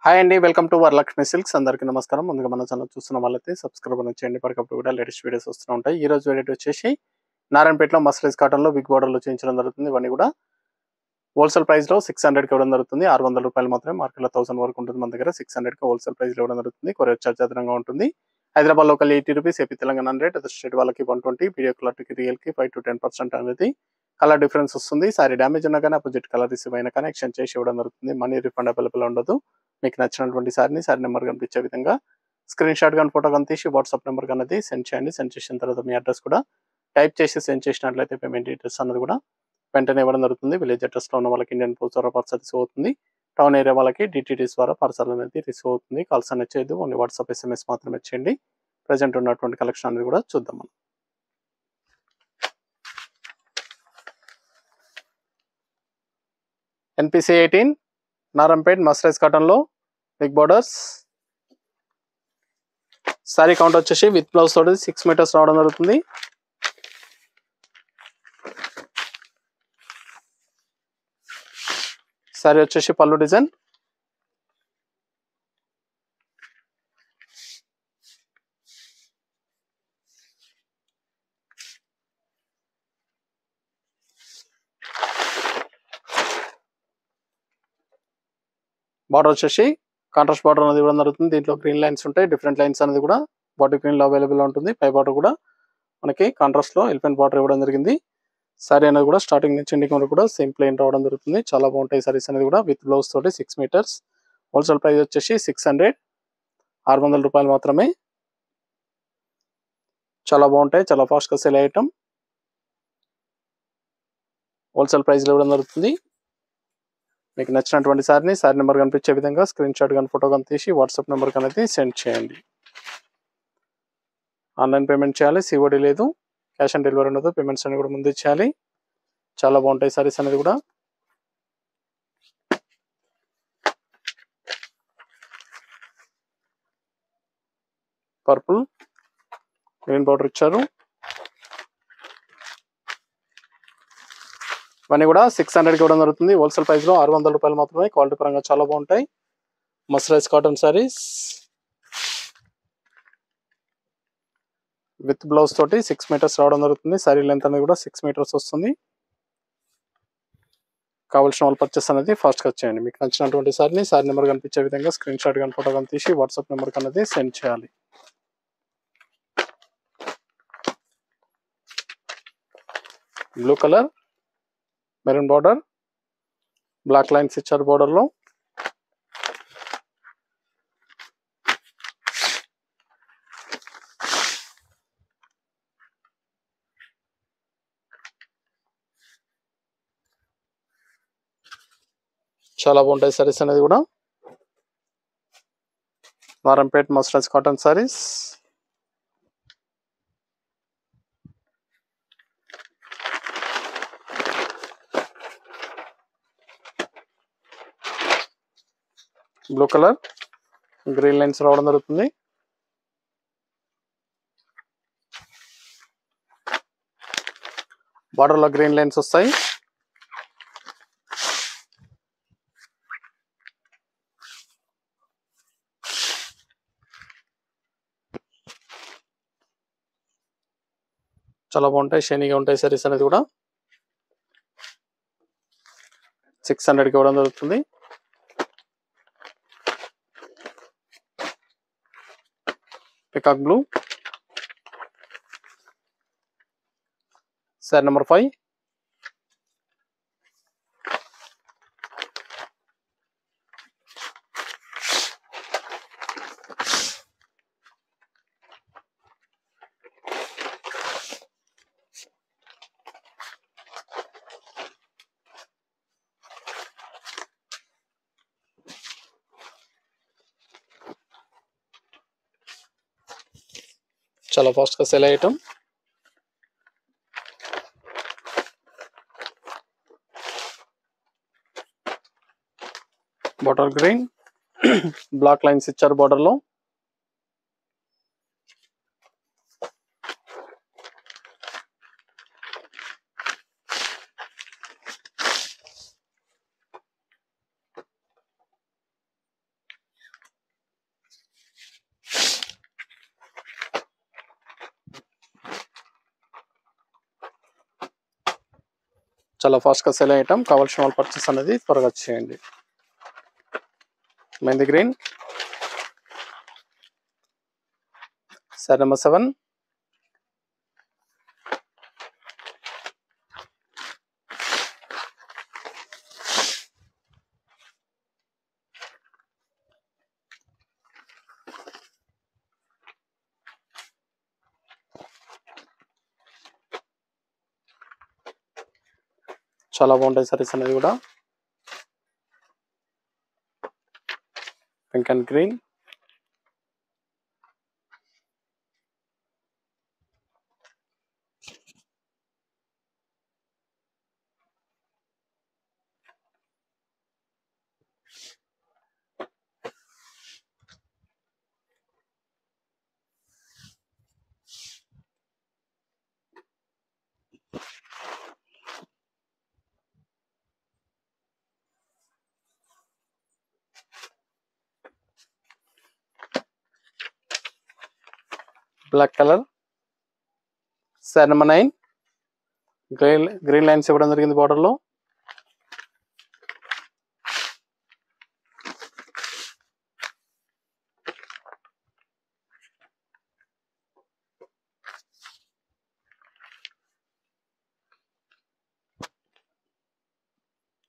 Hi అండి. Welcome to Varalakshmi silks. అందరికీ నమస్కారం. ముందుగా మన ఛానల్ చూస్తున్న వాళ్ళైతే సబ్స్క్రైబ్ అనేది చేయండి. ఎప్పటికప్పుడు కూడా లేటెస్ట్ వీడియోస్ వస్తూ ఉంటాయి. ఈ రోజు వీడియో వచ్చేసి నారాయణపేటలో మస్టరైజ్ కాటన్లో బిగ్ బార్డర్లో చేయించడం జరుగుతుంది. ఇవన్నీ కూడా హోల్సేల్ ప్రైస్లో 600కి ఇవ్వడం జరుగుతుంది. 600 రూపాయలు మాత్రమే, మార్కెట్లో 1000 వరకు ఉంటుంది. మన దగ్గర 600కి హోల్సేల్ ప్రైస్లో ఇవ్వడం జరుగుతుంది. కొరియర్ చార్జ్ అదనంగా ఉంటుంది. Hyderabad local 80 rupees, AP Telangana 100, other state వాళ్ళకి 120, వీడియో క్లారిటీకి రియల్కి 5 to 10% అనేది కలర్ డిఫరెన్స్ వస్తుంది. సారీ డ్యామేజ్ ఉన్నా కానీ అపోజిట్ కలర్ రిసీవ్ అయినా కానీ ఎక్స్చేంజ్ చేసి ఇవ్వడం జరుగుతుంది. మనీ రిఫండ్ అవైలబుల్ ఉండదు. మీకు నచ్చినటువంటి సారీ నెంబర్ కనిపించే విధంగా స్క్రీన్ షాట్ కానీ ఫోటో కానీ తీసి వాట్సాప్ నెంబర్ అనేది సెండ్ చేయండి. సెండ్ చేసిన తర్వాత మీ అడ్రస్ కూడా టైప్ చేసి సెండ్ చేసినట్లయితే పేమెంట్ డీటెయిల్స్ అన్నది కూడా వెంటనే ఇవ్వడం జరుగుతుంది. విలేజ్ అడ్రస్లో ఉన్న వాళ్ళకి ఇండియన్ పోస్ట్ ద్వారా పార్సల్ రిసీవ్ అవుతుంది. టౌన్ ఏరియా వాళ్ళకి డిటిడిస్ ద్వారా పార్సల్ అనేది రిసీవ్ అవుతుంది. కాల్స్ అనేది చేయదు, ఓన్లీ వాట్సాప్ SMS మాత్రమే చేయండి. ప్రజెంట్ ఉన్నటువంటి కలెక్షన్ అనేది కూడా చూద్దాం మనం. NPC 18 నారంపేట్ మస్టరైజ్ కాటన్లో బిగ్ బార్డర్స్. సారీ కౌంట్ వచ్చేసి విత్ బ్లౌజ్ తోటి 6 మీటర్స్ రావడం జరుగుతుంది. సారీ వచ్చేసి పళ్ళు డిజైన్, బార్డర్ వచ్చేసి కాంట్రాస్ట్ బార్డర్ అనేది ఇవ్వడం జరుగుతుంది. దీంట్లో గ్రీన్ లైన్స్ ఉంటాయి. డిఫరెంట్ లైన్స్ అనేది కూడా బాటిల్ గ్రీన్ లో అవైలబుల్ ఉంటుంది. పై బార్డర్ కూడా మనకి కాంట్రాస్ట్ లో ఎలిఫెంట్ బార్డర్ ఇవ్వడం జరిగింది. సారీ అనేది కూడా స్టార్టింగ్ నుంచి ఎండింగ్ వరకు కూడా సేమ్ ప్లెయిన్ రావడం జరుగుతుంది. చాలా బాగుంటాయి సారీస్ అనేది కూడా విత్ బ్లౌజ్ తోటి 6 మీటర్స్. హోల్సేల్ ప్రైస్ వచ్చేసి 600, 600 రూపాయలు మాత్రమే. చాలా బాగుంటాయి, చాలా ఫాస్ట్ గా సేల్ ఐటమ్. హోల్సేల్ ప్రైస్ లో ఇవ్వడం జరుగుతుంది. మీకు నచ్చినటువంటి సారీ నెంబర్ కనిపించే విధంగా స్క్రీన్ షాట్ కానీ ఫోటో కానీ తీసి వాట్సాప్ నెంబర్ అనేది సెండ్ చేయండి. ఆన్లైన్ పేమెంట్ చేయాలి, COD లేదు, క్యాష్ ఆన్ డెలివరీ ఉండదు. పేమెంట్స్ అన్ని కూడా ముందు ఇచ్చేయాలి. చాలా బాగుంటాయి సారీస్ అనేది కూడా. పర్పుల్ గ్రీన్ బార్డర్ ఇచ్చారు. ఇవన్నీ కూడా 600కి ఇవ్వడం జరుగుతుంది. హోల్సేల్ ప్రైస్ లో 600 రూపాయలు మాత్రమే. క్వాలిటీ పరంగా చాలా బాగుంటాయి. మస్టరైజ్ కాటన్ సారీస్ విత్ బ్లౌజ్ తోటి 6 మీటర్స్ రావడం జరుగుతుంది. సారీ లెంత్ అనేది కూడా 6 మీటర్స్ వస్తుంది. కావాల్సిన వాళ్ళు పర్చేస్ అనేది ఫాస్ట్ గా చేయండి. మీకు నచ్చినటువంటి సారీ నెంబర్ కనిపించే విధంగా స్క్రీన్ షాట్ కానీ ఫోటో కానీ తీసి వాట్సాప్ నెంబర్ అనేది సెండ్ చేయాలి. Blue colour, maroon border, black lines ఇచ్చారు బార్డర్ లో. చాలా బాగుంటాయి సారీస్ అనేది కూడా. Narayanpet mercerised cotton saris. Blue colour, green lines రావడం జరుగుతుంది. బార్డర్ లో గ్రీన్ లైన్స్ వస్తాయి. చాలా బాగుంటాయి, షైనీగా ఉంటాయి సారీస్ అనేది కూడా. 600కి ఇవ్వడం జరుగుతుంది. Peacock blue, sari number 5. చాలా ఫాస్ట్ గా sale item. Bottle green, black lines ఇచ్చారు బార్డర్ లో. చాలా ఫాస్ట్గా సెల్ అయ్యటం. కావాల్సిన వాళ్ళు పర్చేస్ అనేది త్వరగా చేయండి. Mehndi green, sari number 7. చాలా బాగుంటాయి సారీస్ అనేది కూడా. Pink and green, black colour, sari number 9. Green lines ఇవ్వడం జరిగింది బార్డర్లో.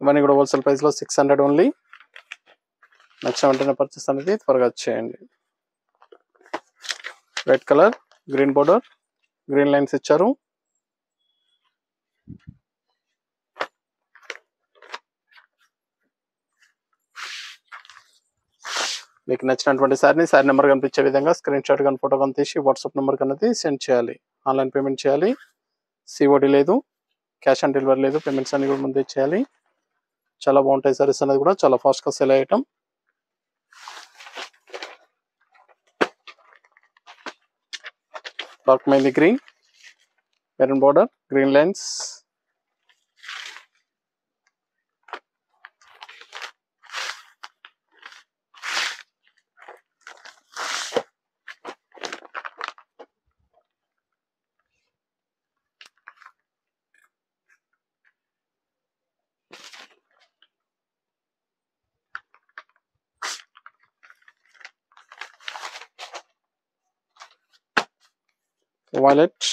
ఇవన్నీ కూడా హోల్సేల్ ప్రైస్లో 600 ఓన్లీ. నచ్చిన వెంటనే పర్చేస్ అనేది త్వరగా చేయండి. Red colour, green border, green lines ఇచ్చారు. మీకు నచ్చినటువంటి శారీ నెంబర్ కనిపించే విధంగా స్క్రీన్ షాట్ కానీ ఫోటో కానీ తీసి వాట్సాప్ నెంబర్ అనేది సెండ్ చేయాలి. ఆన్లైన్ పేమెంట్ చేయాలి. సిఓడి లేదు, క్యాష్ ఆన్ డెలివరీ లేదు. పేమెంట్స్ అన్ని కూడా ముందే చేయాలి. చాలా బాగుంటాయి సారీస్ అనేది కూడా, చాలా ఫాస్ట్గా సెల్ అయ్యటం. Dark mehndi green, maroon border, green lines, violet,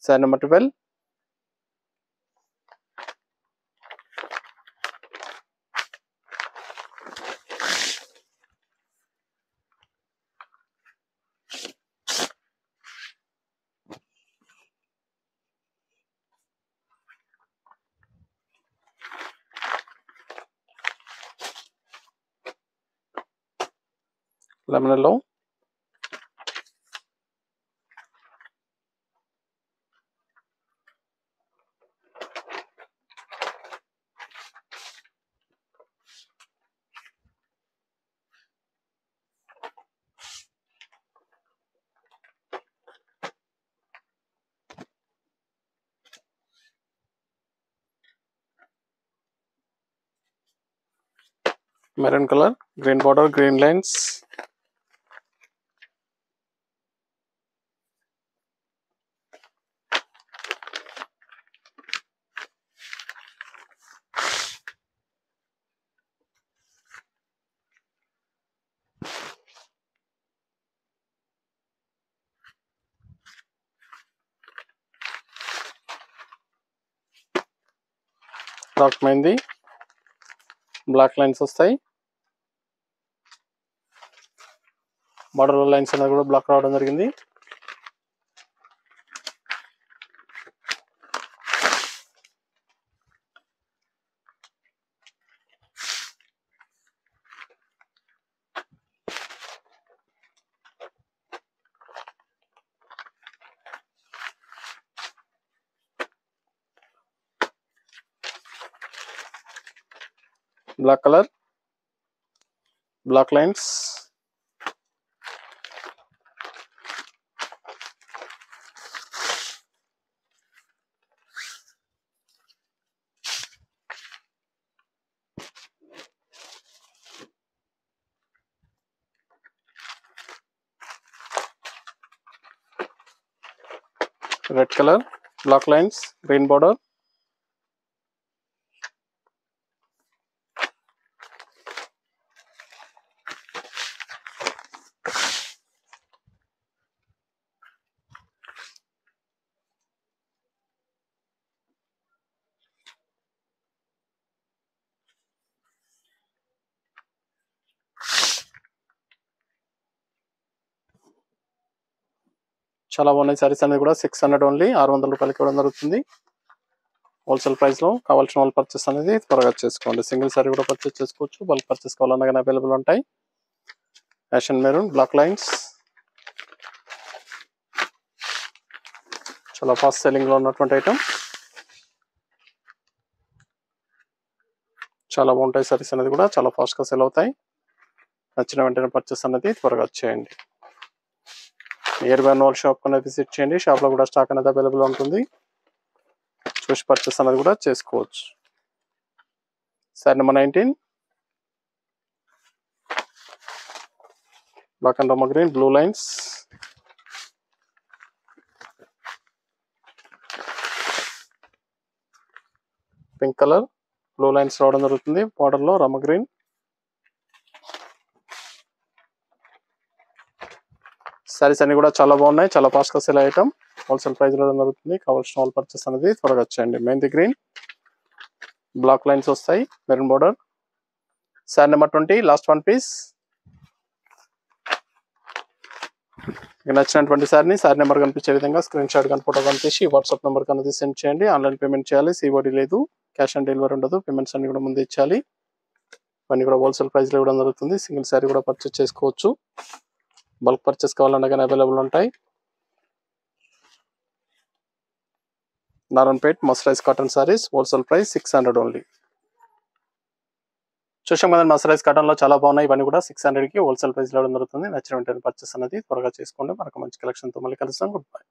sari number 12. Lemon yellow, maroon colour, green border, green lines, dark mehndi, black lines వస్తాయి. బార్డర్ లైన్స్ అనేది కూడా బ్లాక్ రావడం జరిగింది. Black colour, black lines, red colour, black lines, green border, చాలా బాగున్నాయి సారీస్ అనేది కూడా 600 only, 600 రూపాయలకి ఇవ్వడం జరుగుతుంది హోల్సేల్ ప్రైస్ లో. కావాల్సిన వాళ్ళు పర్చేస్ అనేది త్వరగా చేసుకోండి. సింగిల్ సారీ కూడా పర్చేస్ చేసుకోవచ్చు, బల్క్ పర్చేస్ కావాలన్నా కానీ అవైలబుల్ ఉంటాయి. ఫ్యాషన్ మెరూన్, బ్లాక్ లైన్స్, చాలా ఫాస్ట్ సెల్లింగ్ లో ఉన్నటువంటి ఐటమ్. చాలా బాగుంటాయి సారీస్ అనేది కూడా, చాలా ఫాస్ట్ గా సెల్ అవుతాయి. నచ్చిన వెంటనే పర్చేస్ అనేది త్వరగా చేయండి. నియర్ బై ఉన్న షాప్ అనేది విజిట్ చేయండి. షాప్ లో కూడా స్టాక్ అనేది అవైలబుల్ ఉంటుంది, చూసి పర్చేస్ అనేది కూడా చేసుకోవచ్చు. Sari number 19 black and Rama green, blue lines, pink colour, blue lines రావడం జరుగుతుంది బార్డర్ లో, రమ గ్రీన్. సారీస్ అన్ని కూడా చాలా బాగున్నాయి, చాలా ఫాస్ట్ గా సేల్ ఐటమ్. హోల్సేల్ ప్రైస్ లో జరుగుతుంది. కావాల్సిన వాళ్ళు పర్చేస్ అనేది త్వరగా వచ్చేయండి. మెహందీ గ్రీన్, బ్లాక్ లైన్స్ వస్తాయి, maroon border. Sari number 20 last one piece. నచ్చినటువంటి సారీ నెంబర్ కనిపించే విధంగా స్క్రీన్ షాట్ కానీ ఫోటో కనిపించి వాట్సాప్ నెంబర్ అనేది సెండ్ చేయండి. ఆన్లైన్ పేమెంట్ చేయాలి, సిఓడి లేదు, క్యాష్ ఆన్ డెలివరీ ఉండదు. పేమెంట్స్ అన్ని కూడా ముందు ఇచ్చాలి. ఇవన్నీ కూడా హోల్సేల్ ప్రైస్ లో ఇవ్వడం జరుగుతుంది. సింగిల్ సారీ కూడా పర్చేస్ చేసుకోవచ్చు, బల్క్ పర్చేస్ కావాలన్నా కానీ అవైలబుల్ ఉంటాయి. Narayanpet మస్టరైజ్ cotton saris, wholesale price 600 only. చూసాం కదా మస్టరైజ్ కాటన్ లో చాలా బాగున్నాయి. ఇవన్నీ కూడా 600 కి హోల్సేల్ ప్రైస్ లో ఇవ్వడం జరుగుతుంది. నచ్చిన వెంటనే పర్చేస్ అనేది త్వరగా చేసుకోండి. మనకు మంచి కలెక్షన్ తో మళ్ళీ కలుస్తాం. Good bye.